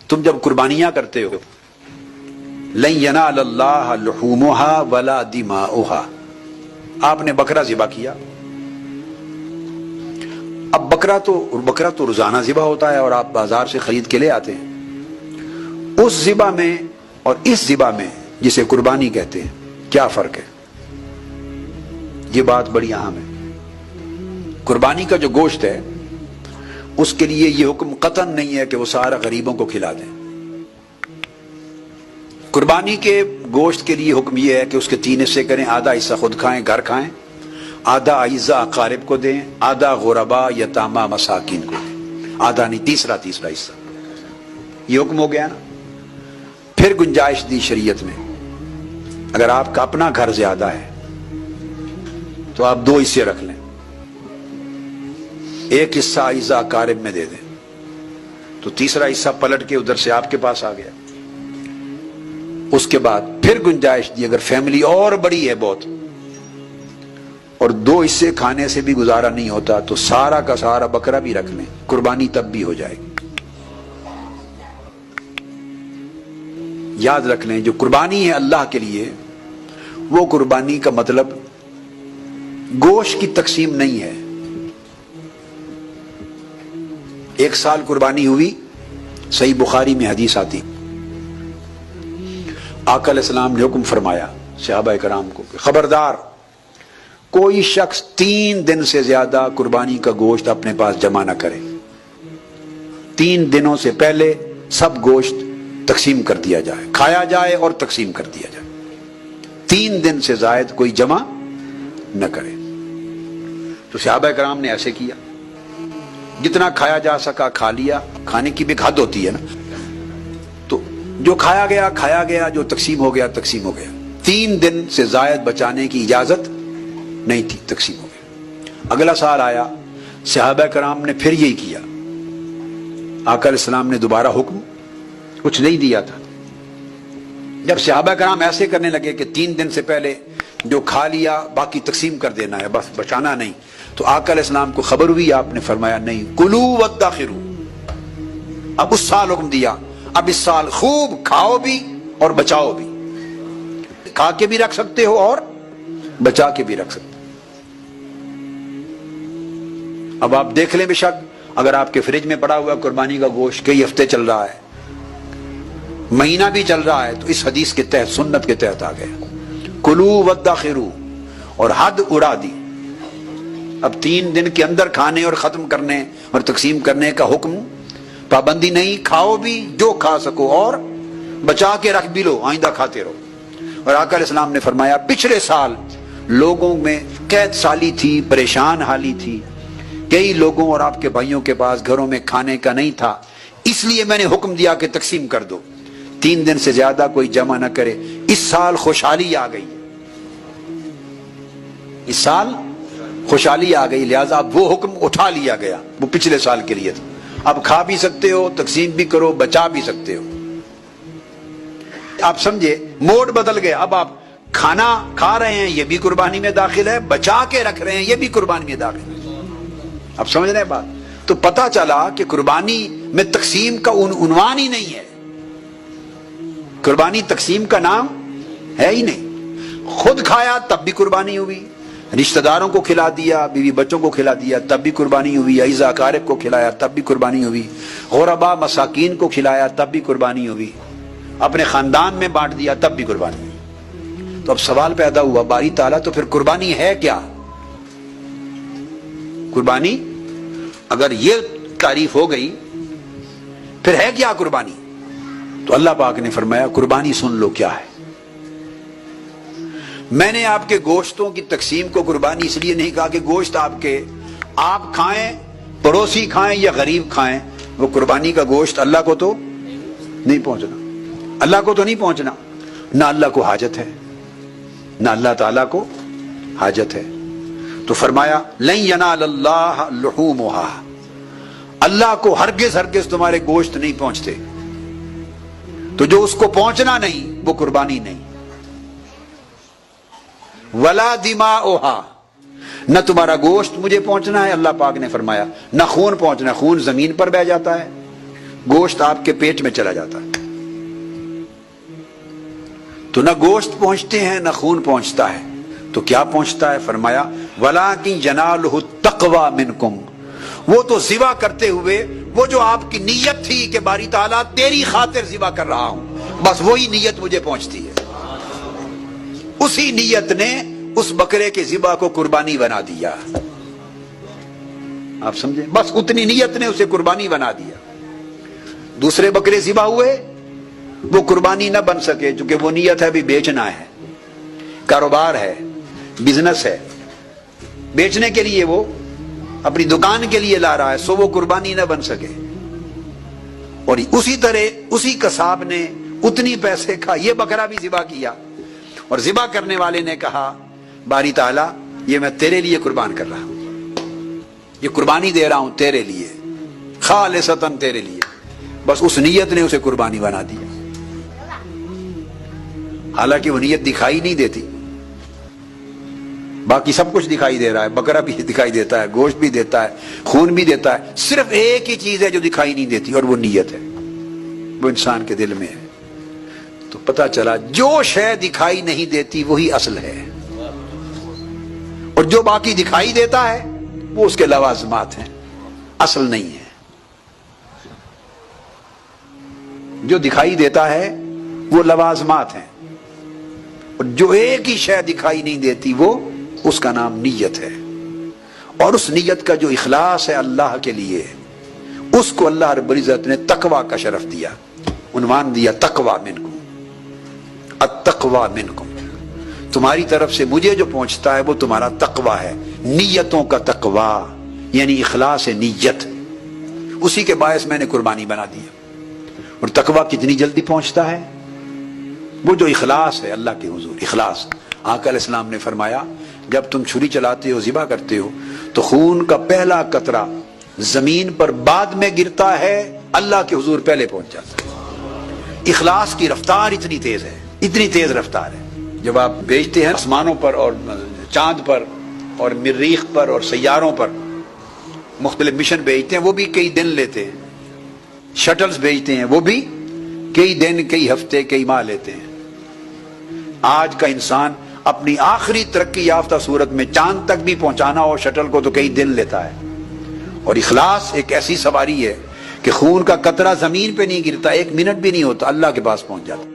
تم جب قربانیاں کرتے ہو لن ینال اللہ لحومها ولا دماؤها، آپ نے بکرا ذبح کیا. اب بکرا تو روزانہ ذبح ہوتا ہے اور آپ بازار سے خرید کے لے آتے ہیں. اس ذبح میں اور اس ذبح میں جسے قربانی کہتے ہیں کیا فرق ہے؟ یہ بات بڑی اہم ہے. قربانی کا جو گوشت ہے اس کے لیے یہ حکم قطعاً نہیں ہے کہ وہ سارا غریبوں کو کھلا دیں. قربانی کے گوشت کے لیے حکم یہ ہے کہ اس کے 3 حصے کریں، آدھا حصہ خود کھائیں، گھر کھائیں، آدھا اعزا اقارب کو دیں، آدھا غربا یتاما مساکین کو دیں، آدھا نہیں تیسرا حصہ. یہ حکم ہو گیا نا. پھر گنجائش دی شریعت میں، اگر آپ کا اپنا گھر زیادہ ہے تو آپ 2 حصے رکھ لیں، ایک حصہ اعزا اقارب میں دے دیں، تو تیسرا حصہ پلٹ کے ادھر سے آپ کے پاس آ گیا. اس کے بعد پھر گنجائش دی، اگر فیملی اور بڑی ہے بہت اور 2 حصے کھانے سے بھی گزارا نہیں ہوتا تو سارا کا سارا بکرا بھی رکھ لیں، قربانی تب بھی ہو جائے گی. یاد رکھ لیں جو قربانی ہے اللہ کے لیے، وہ قربانی کا مطلب گوشت کی تقسیم نہیں ہے. 1 سال قربانی ہوئی، صحیح بخاری میں حدیث آتی، آقا علیہ السلام نے حکم فرمایا صحابہ کرام کو کہ خبردار کوئی شخص 3 دن سے زیادہ قربانی کا گوشت اپنے پاس جمع نہ کرے. 3 دنوں سے پہلے سب گوشت تقسیم کر دیا جائے، کھایا جائے اور تقسیم کر دیا جائے. 3 دن سے زائد کوئی جمع نہ کرے. تو صحابہ کرام نے ایسے کیا، جتنا کھایا جا سکا کھا لیا. کھانے کی بھی حد ہوتی ہے نا، تو جو کھایا گیا، جو تقسیم ہو گیا. 3 دن سے زائد بچانے کی اجازت نہیں تھی، تقسیم ہو گیا. اگلا سال آیا، صحابہ کرام نے پھر یہی کیا. آقا علیہ السلام نے دوبارہ حکم کچھ نہیں دیا تھا. جب صحابہ کرام ایسے کرنے لگے کہ 3 دن سے پہلے جو کھا لیا باقی تقسیم کر دینا ہے، بس بچانا نہیں، تو آقا علیہ السلام کو خبر ہوئی. آپ نے فرمایا نہیں، کلو وادخروا. اب اس سال حکم دیا، اب اس سال خوب کھاؤ بھی اور بچاؤ بھی. کھا کے بھی رکھ سکتے ہو اور بچا کے بھی رکھ سکتے. اب آپ دیکھ لیں، بے شک اگر آپ کے فریج میں پڑا ہوا قربانی کا گوشت کئی ہفتے چل رہا ہے، مہینہ بھی چل رہا ہے، تو اس حدیث کے تحت، سنت کے تحت آ گیا کلو وادخروا، اور حد اڑا دی. اب 3 دن کے اندر کھانے اور ختم کرنے اور تقسیم کرنے کا حکم، پابندی نہیں. کھاؤ بھی جو کھا سکو اور بچا کے رکھ بھی لو، آئندہ کھاتے رہو. اور آقا علیہ السلام نے فرمایا پچھلے سال لوگوں میں قحط سالی تھی، پریشان حالی تھی، کئی لوگوں اور آپ کے بھائیوں کے پاس گھروں میں کھانے کا نہیں تھا، اس لیے میں نے حکم دیا کہ تقسیم کر دو. 3 دن سے زیادہ کوئی جمع نہ کرے. اس سال خوشحالی آ گئی، اس سال خوشحالی آ گئی، لہذا اب وہ حکم اٹھا لیا گیا، وہ پچھلے سال کے لیے تھا. اب کھا بھی سکتے ہو، تقسیم بھی کرو، بچا بھی سکتے ہو. آپ سمجھے، موڈ بدل گیا. اب آپ کھانا کھا رہے ہیں، یہ بھی قربانی میں داخل ہے، بچا کے رکھ رہے ہیں، یہ بھی قربانی میں داخل ہے. اب سمجھ رہے ہیں بات؟ تو پتا چلا کہ قربانی میں تقسیم کا عنوان ہی نہیں ہے. قربانی تقسیم کا نام ہے ہی نہیں. خود کھایا تب بھی قربانی ہوئی، رشتہ داروں کو کھلا دیا، بیوی بچوں کو کھلا دیا تب بھی قربانی ہوئی، اعزا اقارب کو کھلایا تب بھی قربانی ہوئی، غربا مساکین کو کھلایا تب بھی قربانی ہوئی، اپنے خاندان میں بانٹ دیا تب بھی قربانی ہوئی. تو اب سوال پیدا ہوا، باری تعالیٰ تو پھر قربانی ہے کیا؟ قربانی اگر یہ تعریف ہو گئی پھر ہے کیا قربانی؟ تو اللہ پاک نے فرمایا قربانی سن لو کیا ہے. میں نے آپ کے گوشتوں کی تقسیم کو قربانی اس لیے نہیں کہا کہ گوشت آپ کھائیں، پڑوسی کھائیں یا غریب کھائیں، وہ قربانی کا گوشت اللہ کو تو نہیں پہنچنا، اللہ کو تو نہیں پہنچنا، نہ اللہ کو حاجت ہے، نہ اللہ تعالیٰ کو حاجت ہے. تو فرمایا لن ینال اللہ لحومها، اللہ کو ہرگز تمہارے گوشت نہیں پہنچتے. تو جو اس کو پہنچنا نہیں وہ قربانی نہیں. ولا دماؤها، نہ تمہارا گوشت مجھے پہنچنا ہے، اللہ پاک نے فرمایا، نہ خون پہنچنا. خون زمین پر بہ جاتا ہے، گوشت آپ کے پیٹ میں چلا جاتا ہے، تو نہ گوشت پہنچتے ہیں نہ خون پہنچتا ہے، تو کیا پہنچتا ہے؟ فرمایا وَلَٰكِن يَنَالُهُ التَّقْوَىٰ مِنْكُمْ، وہ تو ذبح کرتے ہوئے وہ جو آپ کی نیت تھی کہ باری تعالیٰ تیری خاطر ذبح کر رہا ہوں، بس وہی نیت مجھے پہنچتی ہے، اسی نیت نے اس بکرے کے ذبح کو قربانی بنا دیا۔ آپ سمجھیں، بس اتنی نیت نے اسے قربانی بنا دیا۔ دوسرے بکرے ذبح ہوئے، وہ قربانی نہ بن سکے، چونکہ وہ نیت ہے بھی بیچنا ہے، کاروبار ہے، بزنس ہے، بیچنے کے لیے وہ اپنی دکان کے لیے لا رہا ہے، سو وہ قربانی نہ بن سکے۔ اور اسی طرح اسی قصاب نے اتنی پیسے کا یہ بکرا بھی ذبح کیا، اور ذبح کرنے والے نے کہا باری تعالیٰ یہ میں تیرے لیے قربان کر رہا ہوں، یہ قربانی دے رہا ہوں تیرے لیے، خالصتاً تیرے لیے، بس اس نیت نے اسے قربانی بنا دیا۔ حالانکہ وہ نیت دکھائی نہیں دیتی، باقی سب کچھ دکھائی دے رہا ہے، بکرا بھی دکھائی دیتا ہے، گوشت بھی دیتا ہے، خون بھی دیتا ہے، صرف ایک ہی چیز ہے جو دکھائی نہیں دیتی، اور وہ نیت ہے، وہ انسان کے دل میں ہے۔ تو پتہ چلا جو شے دکھائی نہیں دیتی وہی اصل ہے، اور جو باقی دکھائی دیتا ہے وہ اس کے لوازمات ہیں، اصل نہیں ہے۔ جو دکھائی دیتا ہے وہ لوازمات ہیں، اور جو ایک ہی شے دکھائی نہیں دیتی وہ اس کا نام نیت ہے، اور اس نیت کا جو اخلاص ہے اللہ کے لیے، اس کو اللہ رب العزت نے تقویٰ کا شرف دیا، عنوان دیا تقویٰ منکم، التقویٰ منکم، تمہاری طرف سے مجھے جو پہنچتا ہے وہ تمہارا تقویٰ ہے، نیتوں کا تقویٰ یعنی اخلاص نیت، اسی کے باعث میں نے قربانی بنا دیا۔ اور تقویٰ کتنی جلدی پہنچتا ہے؟ وہ جو اخلاص ہے اللہ کے حضور، اخلاص۔ آقا علیہ السلام نے فرمایا جب تم چھری چلاتے ہو، ذبح کرتے ہو، تو خون کا پہلا قطرہ زمین پر بعد میں گرتا ہے، اللہ کے حضور پہلے پہنچ جاتا ہے۔ اخلاص کی رفتار اتنی تیز ہے، اتنی تیز رفتار ہے۔ جب آپ بھیجتے ہیں آسمانوں پر اور چاند پر اور مریخ پر اور سیاروں پر مختلف مشن بھیجتے ہیں، وہ بھی کئی دن لیتے ہیں، شٹلز بھیجتے ہیں، وہ بھی کئی دن، کئی ہفتے، کئی ماہ لیتے ہیں۔ آج کا انسان اپنی آخری ترقی یافتہ صورت میں چاند تک بھی پہنچانا ہو شٹل کو تو کئی دن لیتا ہے۔ اور اخلاص ایک ایسی سواری ہے کہ خون کا قطرہ زمین پہ نہیں گرتا، 1 منٹ بھی نہیں ہوتا، اللہ کے پاس پہنچ جاتا۔